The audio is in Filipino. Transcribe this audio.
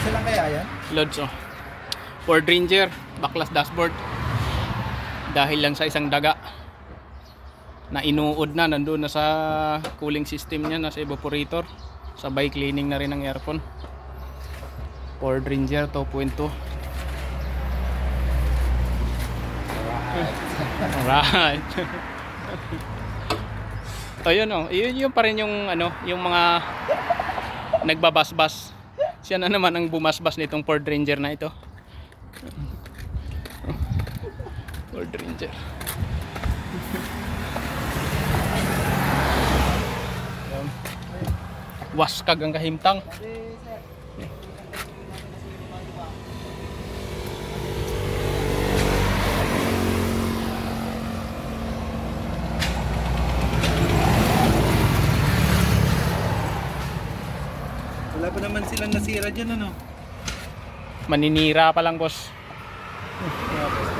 Sila kaya yan? Loads oh. Ford Ranger, backlash dashboard. Dahil lang sa isang daga na inuod na, nandun na sa cooling system niya, nasa evaporator. Sabay cleaning na rin ng aircon. Ford Ranger 2.2. Alright. Ayun oh, yun pa rin yung ano, yung mga nagbabasbas. Siya na naman ang bumasbas nitong Ford Ranger na ito. Ford Ranger. Waskag ang kahimtang. Wala pa naman silang nasira dyan, ano? Maninira pa lang, boss. Tapos